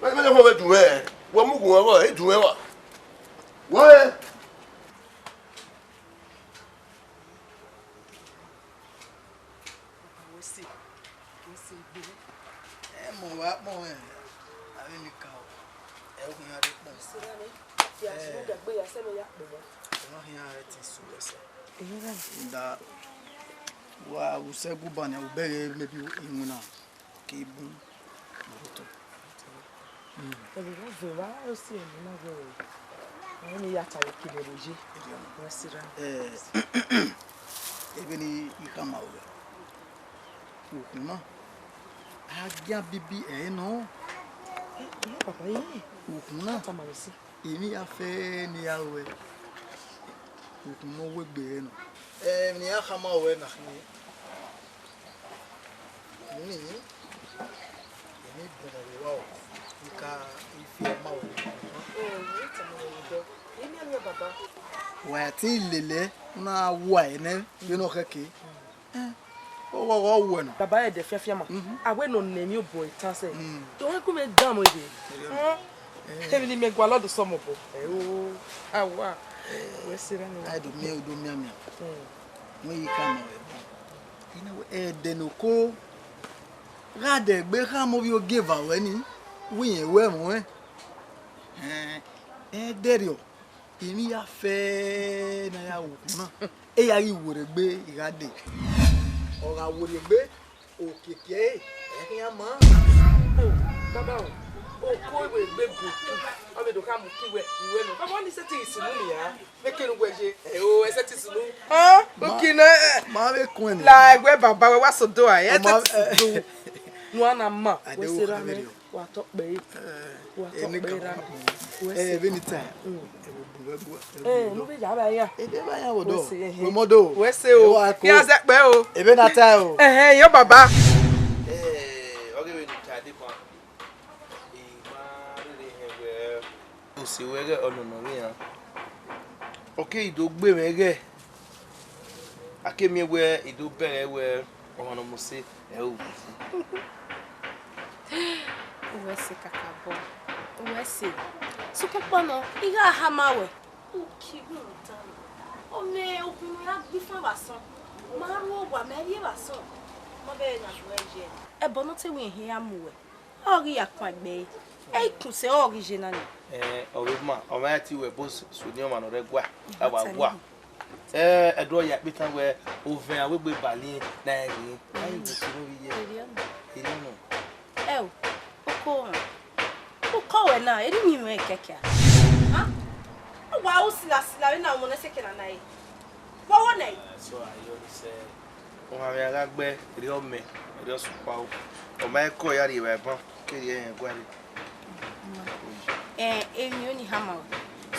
Ma me ho we dun e. Wo mu gun wo e dun e wa. Wo e. Wo si bi. Mo wa mo e. Ari ni ka o. E o hin are po. Sira ni. Ya ti ga gbe ya se me ya pe mo. No hin are ti su ese. Da wa usegu banya ubere mebi imuna kibu moto. Ebi wo ve wa o si emi na ve o. Àwọn ni ya tare kibeloji. Wo sira. Ebe ni ikama o. Ukuma. Agya bibi no. Papa yi. Ukuna. Ta ma lo si. Emi afe ni awe. Ukuma we gbe no. Ni akama we na ni. Ni bẹ̀rẹ̀ wá o nka ifi ọmọ o. Wà tí lele na wà ene bí no keke. O wọ no. Baba e de fiafia ma. Awe no na mi obo itan se. To we ku me dam o de. Temi ni me gwa lodo somo bo. O awa. We sira ni. Ai do mi amia. Mo yi ka ma we. Ina we de no ko Rade gbe ka mo bi o give away ni wi yen we mo derio imi ya fe na ya wo na e ya ri wore gbe irade o ga wore gbe okeke e kin ya mo Baba o ko iwe gbe bu o be do ka mu kiwe iwe no baba ni seti isunu ni ya me kinu gweje o e seti isunu o kina ma be kun ni la egbe baba we wa so do a e seti Nuana ma, we sira me, wa to pe. Wa to pe ra. Benita. No be ja ba ya. E de ba ya wodo. We modo. We se o. Ki a se pe o. Benata o. Yo baba. Oge we ni tade kan. Ma re he we o si we ge onono we yan. Okay, ido gbe me ge. Akemi we ido bere we omono mo se e o. Uwese kakabo. Uwese. Sukupono, iga hamawe. Ukigu mtano. Ome okunu ya gbifa bason. Maru wa meri bason. Mobe na weje. Ebono te wi hin amuwe. Ori akpagbe. E kunse original ni. Orima, o ma ti we boss suni o ma no regwa. Awa gwa. Edo ya pitan we oven awegbe bali na yin. Ayi wo ti no wiye. Iriano. Uko we na, eri ni me keke. Ha? Wa o sila we na mo na seke na nai. Wo wo nai. So ayo se o ma me agbe ri o me, ri o supa o. O ma ko ya ri we bon, kiri en gwari. Emi oni hama.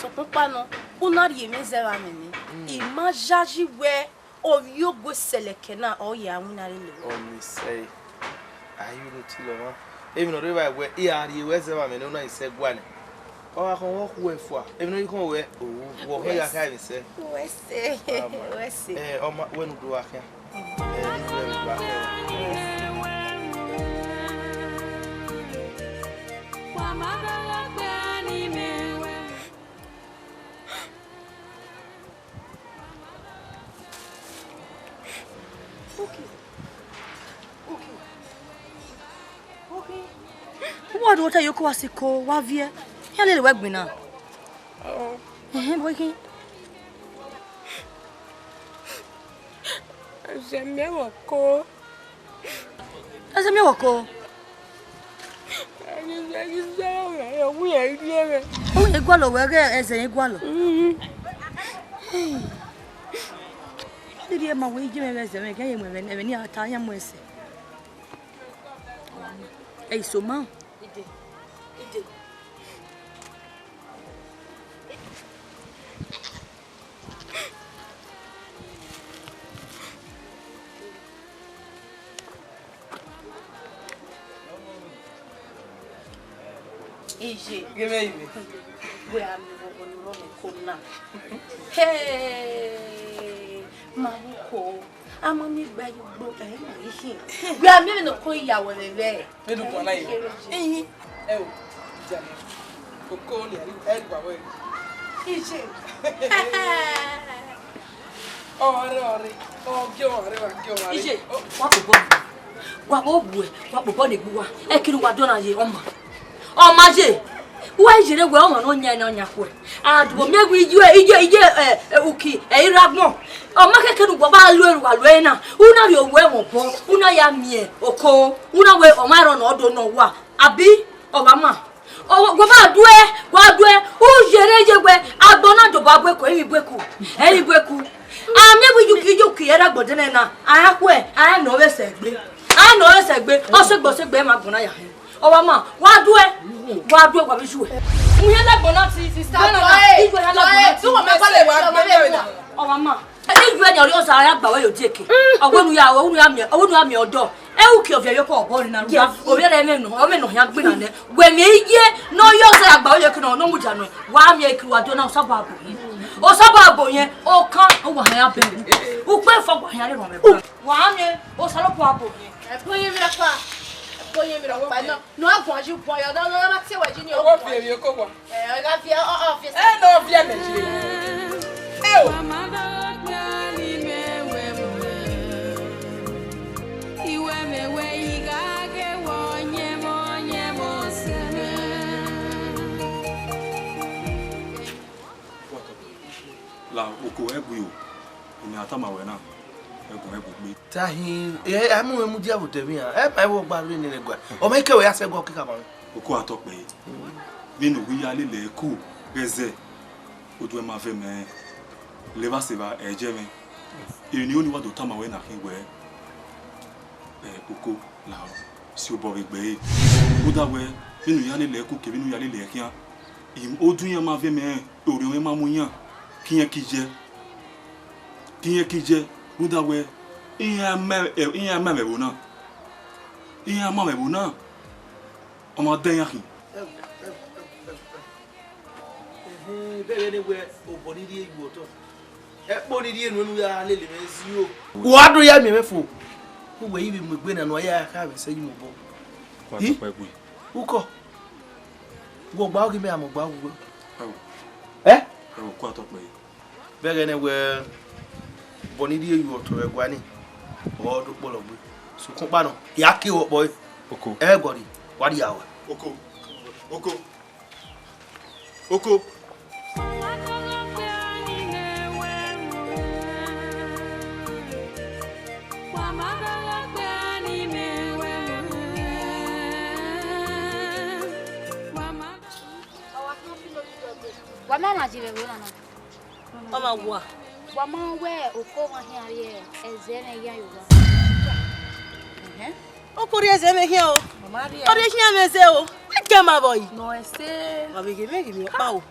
So papa no, unari emi zera me ni. Imajaji we o yogo seleke na o ya munari le. O mi say ayu no ti lo won. Even no river we e ari we se ba me no na ise gwane. O wa kon wo ku efu a. Even no kon we wo he ya ka mi se. We se. O ma we no do akia. What are you kwasiko wa vie? Ya lele we gbina. Boy kin. J'aime wako. Azemi wako. Ani Igualo, where is an igualo? Did you have my wager as a game when any Italian was? A so ma. Ishi, give me. Where am I going to Hey, Maruko. I'm on me by your book. We are moving the Koya when they wear. Oh, Jamie. Coconia, head by way. Ishi. Oh, go. Ishi. What body? I can what don't I? Oh, Maje. Why is it a well on your way? And will make you a uki, a ragmo. Oh, Maka can go by Luena, who know your well, who know ya me, or call, who know where or Maron or don't know what. Abi or Mama. Oh, go back, who's your age where I don't know the Babu, any Beku. I'm never you Kiera Bodanena. I have where I am no less a bit. I know as a bit, also goes a bear Magonaya. Oh, Mama, what do what is you? We had a bonati, sister. Oh, Mama. I think when you're also I by you take it. I won't have your door. I will your call, born in a jar, or your name, or men of young women. When ye no yours about your canoe, no mujano, why make you a donor suburb? Or suburb, or can't over happen. Who quit for why, or Salapo? I put him in a car. No, I want you point out. I don't see what you want for your cover. I got your office. I know Vienna. Oh, La oko egu yo. Ni atama we na. Tahi, I'm a mudia with me. I will buy in the go. Or make away as I go kick about. Oko atokpe. Vino we are le ku beze. Odwe ma ve me. Leva seba ejeme. E ni oni wa do tama we na kinwe. Oko la si obo egbe. Oda we vino ya le ku ke vino ya le kian. Im odun ya ma ve me ori we ma muyan. Kiyan kije. Buda we iya mame bona iya mame bona o ma den yakin bebe ni we oboni di egbo to e boni di enu ya lele mezi o wa do ya mi mefo we yi bi mo gbe na no ya ka be se yi mo bo kwa to pa egbe uko go gba o ki me amogba wo kwa to pe bebe ni we boni di eyu oto egwani o do pologbe so kun pa no ya ki o boy oko gori wadi yawo oko Wa mama jibe wona na. Mama wa. Wa ma we okoma hiare ezene ya yowa. Okori ezeme hia o. Mama ri. Ori hia meze o. Ake ma boy. No ese. Abege megi mi pa o.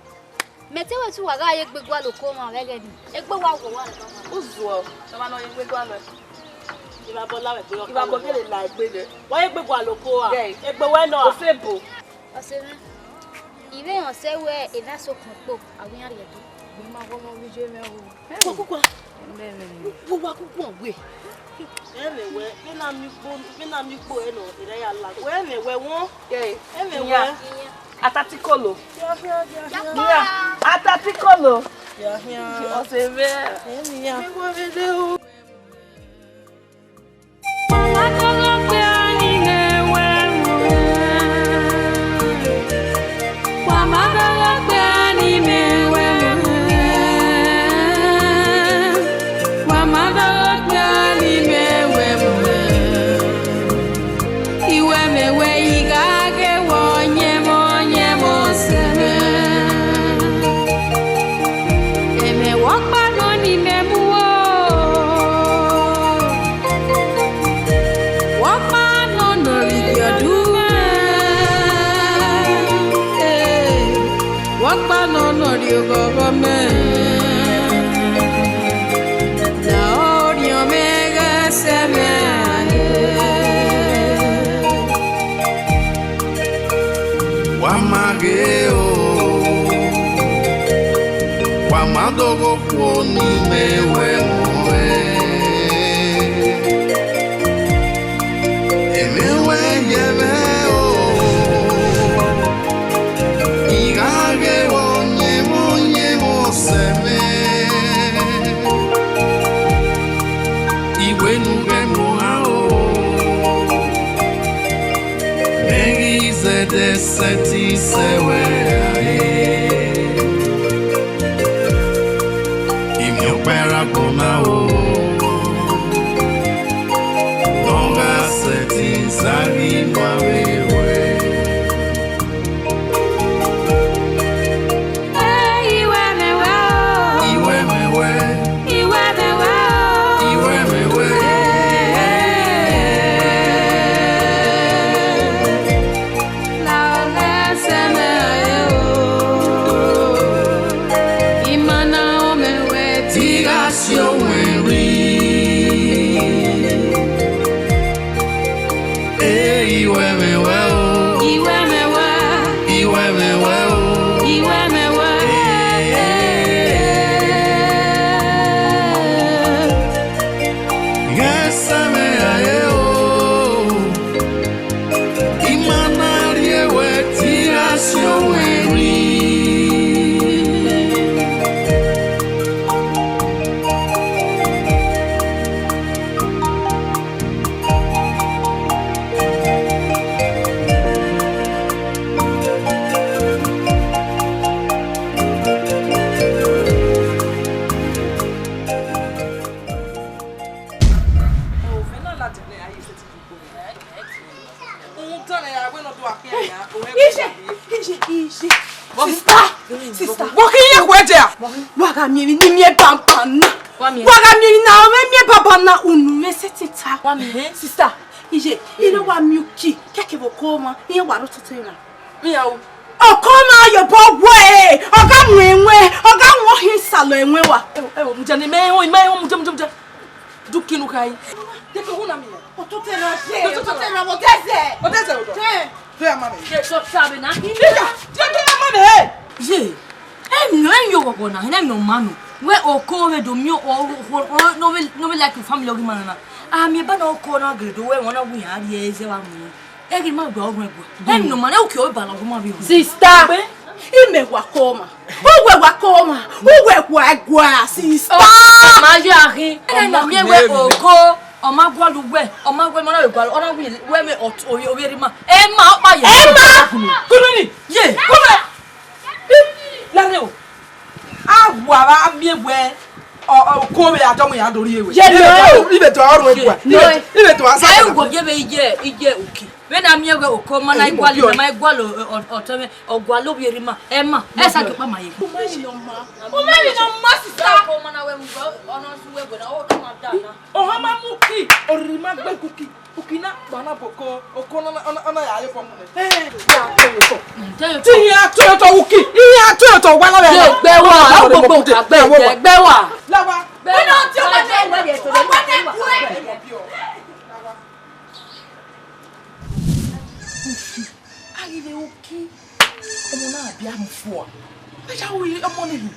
Metewe tu waga ye gbegwa lokoma wege ni. Egbe wa wo wa na. Uzuo. Tama no ye gbegwa lo. Iba bola we gbe. Iba bo gele la egbe de. Wa ye gbegwa loko a. Egbe we no. O febo. Oseme. Ibe on se we ina so konpo awin ari eto. Gbe ma wo mo mi je me o. Kokwa. Wo wa kokwa we. Emewe, mina mi po eno ire ya la. We emewe won. Emewe. Atatikolo. Ya. Atatikolo. Ya. Oseme. Emiya. Ewo vede o. Iwe mewe igage wonye Dogo poni mewe moe emewe nyeme o igage o nyemo seme iwe nuge moao negi zede seti sewe Paragona Longa seti zagi mawewe Iwe mewe Iwe mewe Iwe mewe Iwe mewe Laole seme Imana omewe Tigasio Mary Iwe mewe Iwe mewe Iwe mewe Iwe mewe Yes me ayo Imana riewe Tigasio Mary Sister, wakiye kweja. Waga miemi ni mie pampana. Waga miemi na we mie papana unu me setita. Sister, ije ile wa miuki keke bokoma iye waro totera. Miawo. Okoma yo bogwe. Oga mwenwe, oga wo hinsalo enwe wa. Mjani me ho mja. Dukinu kai. Deke huna mie. Ototera je. Ototera modeze. Modeze odo. Te amame. Ke so sabe na. Dika. Deke amame. Ye. Enyo gogona, enyo manu. We okore do mi no we like family ogimana. Ah mi ba na okona gredo we wona wu ya ri eze wa mu. Egi ma do ogun ego. Enyo man e oke o ba la oguma bi. Sister. Ime wakoma. Uwe wakoma. Uwe kwagwa sister. Ma ya ri. Enyo mi we oko. Oma gwalugwe, oma gwe mona we gwalo. Ona we me owi rima. E ma opa ye. E ma. Kununi. Ye. Kuma. Láreo. Agwa miegwe o ko be adomu ya dori ewe. Ibe to orun egwa. Ibe to asa. Ayi go je be ije oki. We na miegwe o ko mana igwalo na igwalo otome ogwalo bi erima. E ma, e sa kepa maye. Umani no ma sister. Ko mana we mbo ono suwe go na o do ma da na. O ha ma muki, orima gbe kuki. Ukina bana boko okono ona ya ayo fomu ne. Ti ya to uki. Iya to wa la le. Gbe wa, gbogbo gbe wa. Lawa. We no ti o ma de to de. Ayi le uki. Omo na bia mfo a. Aja wo yi omo ni.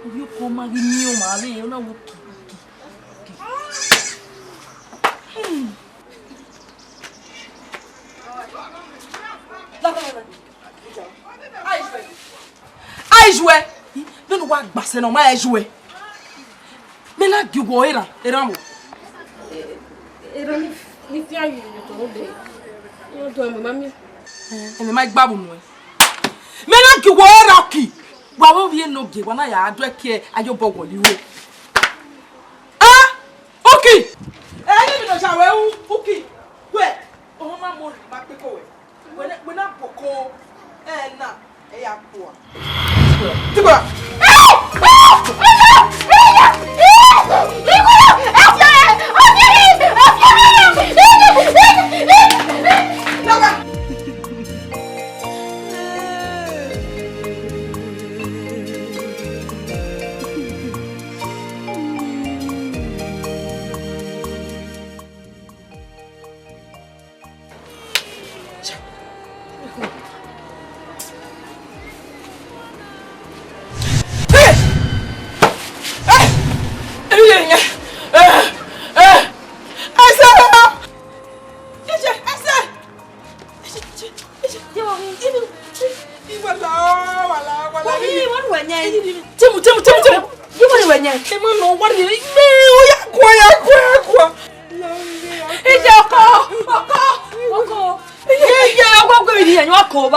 Obi ko ma gi mi o ma re ona wo ki. Ai jouer. Me no wa gbase no ma jouer. Me na gigo era mo. Era ni fi ayu to de. Yo do mo mami. E me ma gbabu mo. Me na gigo era ki. Wa wo vie no ge wa na ya ado ke ayo bogo liwe. Ah! Okay. Ni no sha we uki. We. O ma mo ma pe ko we. We na poko. Na e ya po. Tigwa. What when you? Timu. You want when you? Timu no what you? Me yakwa. It's your call. Yeah, I'm going to be in your call.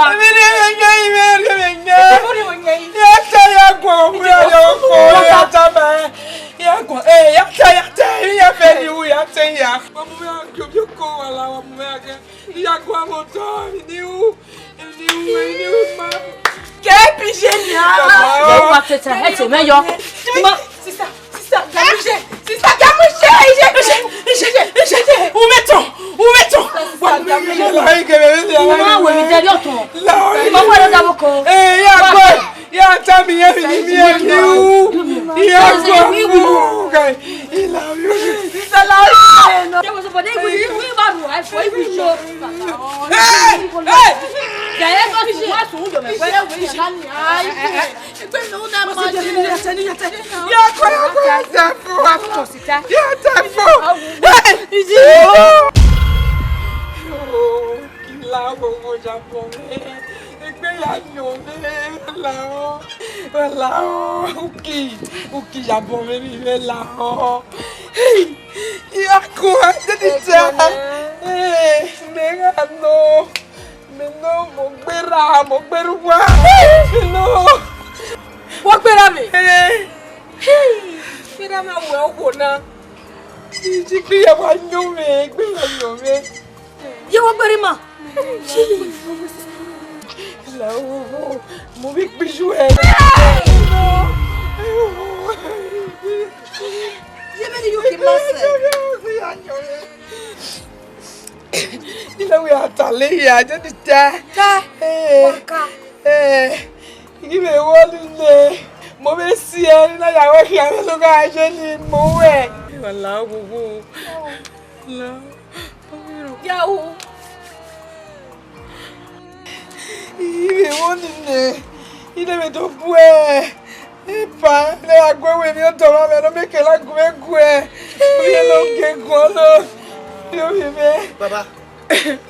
Baba,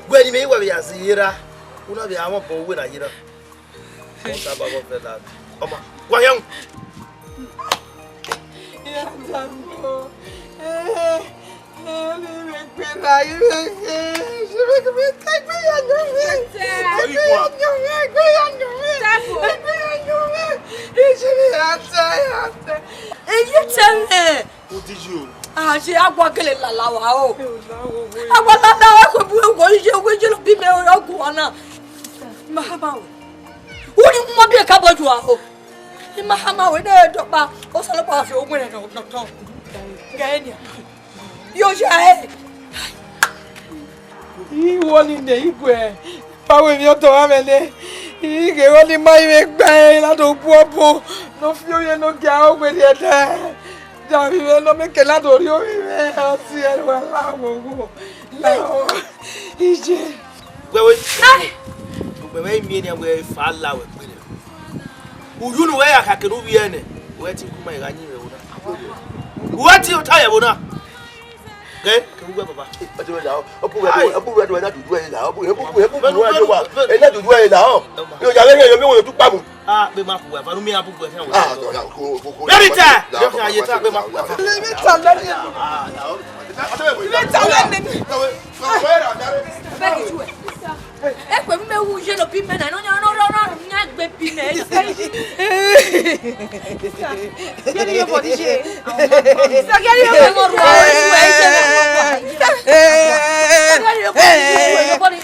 when you may wear a zira, will not be our poor winner. You know, why young? What did you? Ah, she a gwakele la la wa o. Agwala na wa ko bu wo je bi me o ku ona. Mahama o. Uri mo bi ka boju a o. Mahama we de do pa o so lo pa fi ogun re no ton. Gani. Yo ja Woni ne igwe. Bawe mi o to wa mele. Ige woni mai me gba la do bu obo. No fi oye no ga o gbe de de. Ya vive no me que la dorio vive así el gualago. La ije. We mi ni we fa la we pe. Uyu no we akake no wie ne. We ti kuma ira nyi we wona. What you tire wona? Eh, ke ugwe baba. Ati we la. Opu we na dudu e la. Opu wa. E na dudu e la o. Yo ya le yo mi wo tu pa mu. Ah, be ma ku wa. Fa no mi apu ku fa wo. Ah, no na ko. Verita. Yo kan ye ta be ma ku wa. Verita la ni. Ah, na. Verita la ni. Bẹ́ẹ̀ ju ẹ̀. Ẹ pè mí me wu je no pi me na no nya gbe pi me. Geri yo body je. Sa geri yo mo ru o e je na. Geri yo body